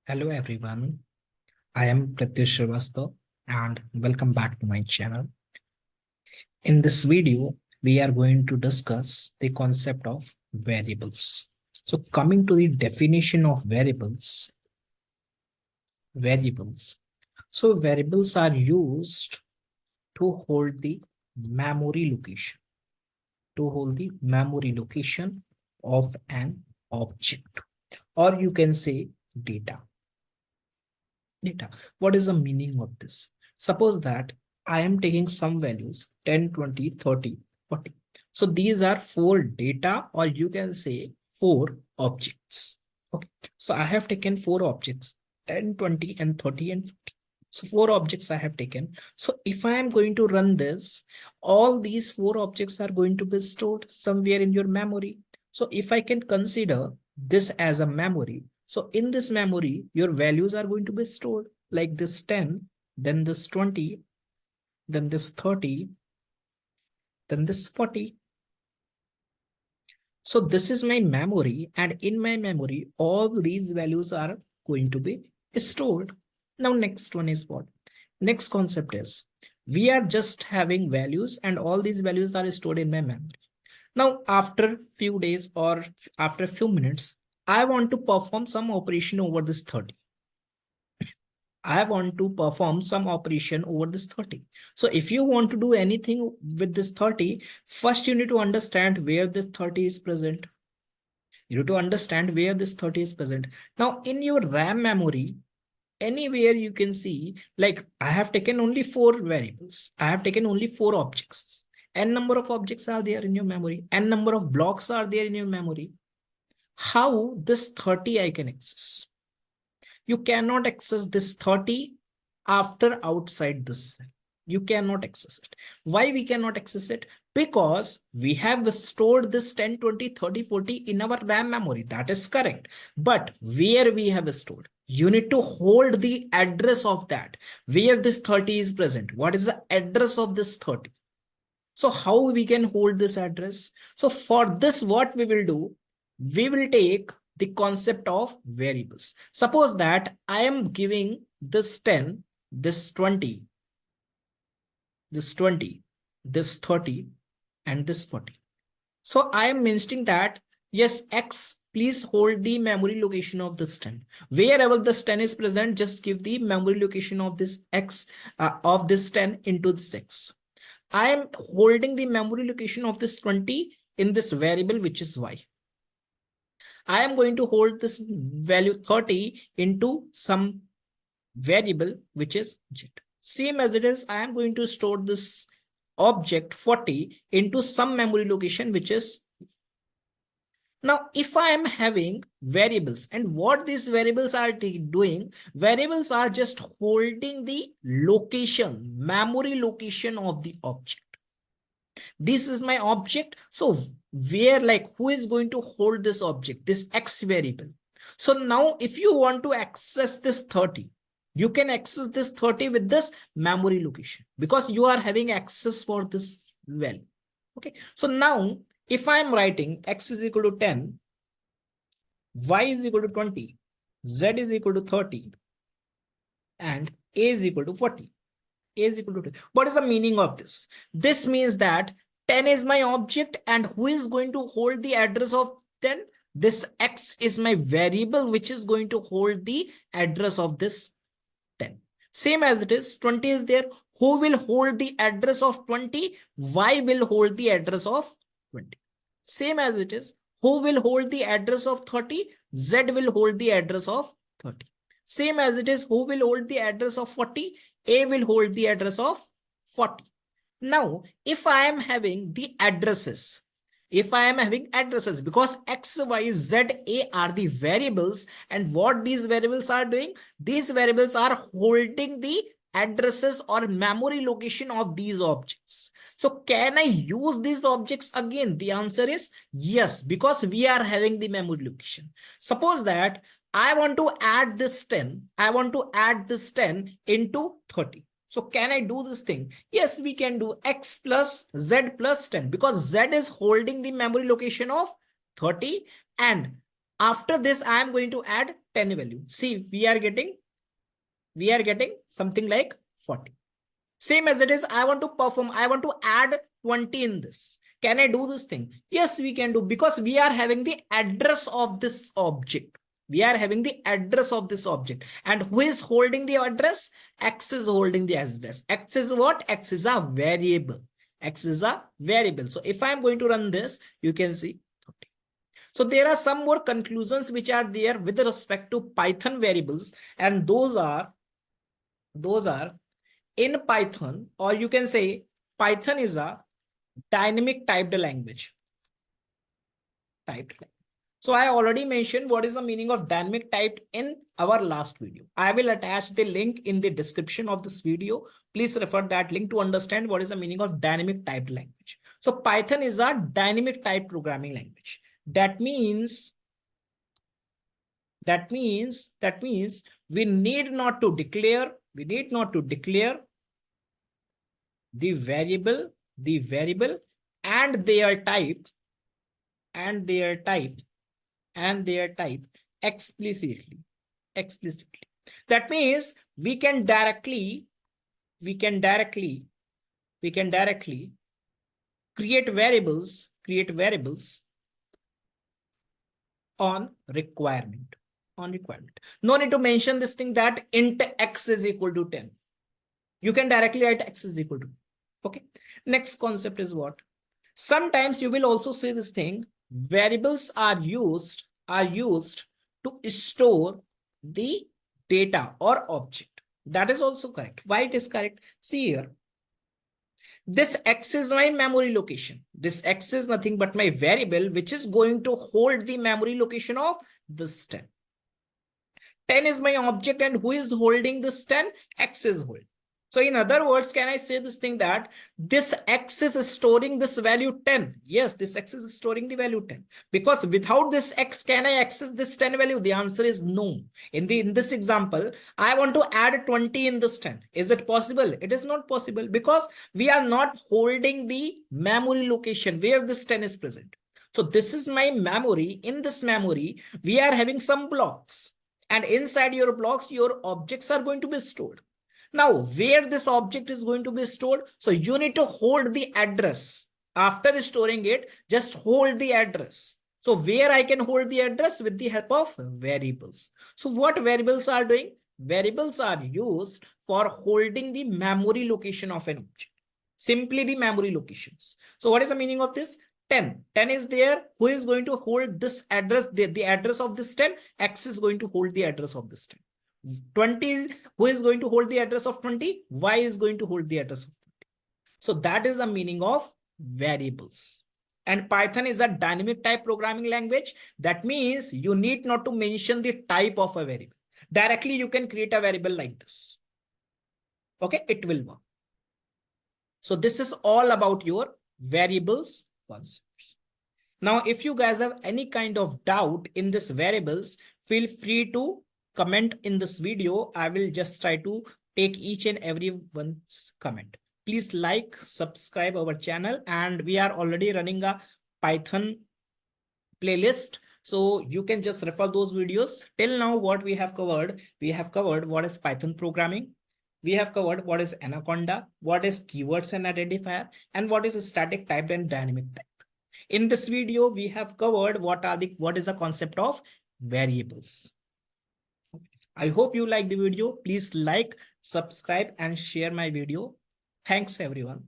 Hello everyone, I am Pratyush Srivastava and welcome back to my channel. In this video, we are going to discuss the concept of variables. So coming to the definition of variables. So variables are used to hold the memory location, of an object, or you can say data. Data. What is the meaning of this? Suppose that I am taking some values 10, 20, 30, 40. So these are four data, or you can say four objects. Okay. So I have taken four objects 10, 20, and 30 and 40. So four objects I have taken. So if I am going to run this, all these four objects are going to be stored somewhere in your memory. So if I can consider this as a memory, so in this memory, your values are going to be stored like this 10, then this 20, then this 30, then this 40. So this is my memory, and in my memory, all these values are going to be stored. Now, next one is what? Next concept is we are just having values, and all these values are stored in my memory. Now, after few days or after a few minutes, I want to perform some operation over this 30. I want to perform some operation over this 30. So if you want to do anything with this 30, first you need to understand where this 30 is present. You need to understand where this 30 is present. Now in your RAM memory, anywhere you can see, like I have taken only four variables. I have taken only four objects. N number of objects are there in your memory. N number of blocks are there in your memory. How this 30 I can access? You cannot access this 30 after outside this cell. You cannot access it. Why we cannot access it? Because we have stored this 10, 20, 30, 40 in our RAM memory. That is correct. But where we have stored? You need to hold the address of that, where this 30 is present. What is the address of this 30? So how we can hold this address? So for this, what we will do, we will take the concept of variables. Suppose that I am giving this 10, this 20, this 20, this 30, and this 40. So I am mentioning that, yes, X, please hold the memory location of this 10. Wherever this 10 is present, just give the memory location of this X, of this 10 into this X. I am holding the memory location of this 20 in this variable, which is Y. I am going to hold this value 30 into some variable, which is Z. Same as it is, I am going to store this object 40 into some memory location, which is. Now, if I am having variables, and what these variables are doing, variables are just holding the location, memory location of the object. This is my object. So where, like, who is going to hold this object, this X variable? So now if you want to access this 30, you can access this 30 with this memory location, because you are having access for this value. Okay. So now if I am writing X is equal to 10, Y is equal to 20, Z is equal to 30, and A is equal to 40. A is equal to 2. What is the meaning of this? This means that 10 is my object, and who is going to hold the address of 10? This X is my variable, which is going to hold the address of this 10. Same as it is, 20 is there. Who will hold the address of 20? Y will hold the address of 20. Same as it is, who will hold the address of 30? Z will hold the address of 30. Same as it is, who will hold the address of 40? A will hold the address of 40. Now, if I am having the addresses, because X, Y, Z, A are the variables, and what these variables are doing, these variables are holding the addresses or memory location of these objects. So can I use these objects again? The answer is yes, because we are having the memory location. Suppose that I want to add this 10. I want to add this 10 into 30. So can I do this thing? Yes, we can do X plus Z plus 10, because Z is holding the memory location of 30 and After this, I am going to add 10 value. See, we are getting something like 40. Same as it is, I want to add 20 in this. Can I do this thing? Yes, we can do, because we are having the address of this object. We are having the address of this object. And who is holding the address? X is holding the address. X is what? X is a variable. X is a variable. So if I'm going to run this, you can see. So there are some more conclusions which are there with respect to Python variables, and those are in Python, or you can say Python is a dynamic typed language. So I already mentioned what is the meaning of dynamic typed in our last video. I will attach the link in the description of this video. Please refer that link to understand what is the meaning of dynamic typed language. So Python is a dynamic typed programming language. That means we need not to declare the variable and their type explicitly. That means we can directly create variables on requirement. No need to mention this thing that int x is equal to 10. You can directly write x is equal to. Okay. Next concept is what? Sometimes you will also see this thing. Variables are used to store the data or object. That is also correct. Why it is correct? See here. This x is my memory location. This x is nothing but my variable, which is going to hold the memory location of this 10. 10 is my object, and who is holding this 10? X is holding. So in other words, can I say this thing that this x is storing this value 10? Yes, this x is storing the value 10. Because without this x, can I access this 10 value? The answer is no. In this example, I want to add 20 in this 10. Is it possible? It is not possible, because we are not holding the memory location where this 10 is present. So this is my memory. In this memory, we are having some blocks. And inside your blocks, your objects are going to be stored. Now, where this object is going to be stored? So you need to hold the address. After storing it, just hold the address. So where I can hold the address? With the help of variables. So what variables are doing? Variables are used for holding the memory location of an object. Simply the memory locations. So what is the meaning of this? 10 is there. Who is going to hold this address? The address of this 10. X is going to hold the address of this 10. 20, who is going to hold the address of 20? Y is going to hold the address of 20. So that is the meaning of variables. And Python is a dynamic type programming language. That means you need not to mention the type of a variable. Directly you can create a variable like this. Okay, it will work. So this is all about your variables concepts. Now, if you guys have any kind of doubt in this variables, feel free to comment in this video. I will just try to take each and everyone's comment. Please like, subscribe our channel, and we are already running a Python playlist. So you can just refer those videos. Till now, what we have covered what is Python programming. We have covered what is Anaconda, what is keywords and identifier, and what is static type and dynamic type. In this video, we have covered what is the concept of variables. I hope you like the video. Please like, subscribe, and share my video. Thanks, everyone.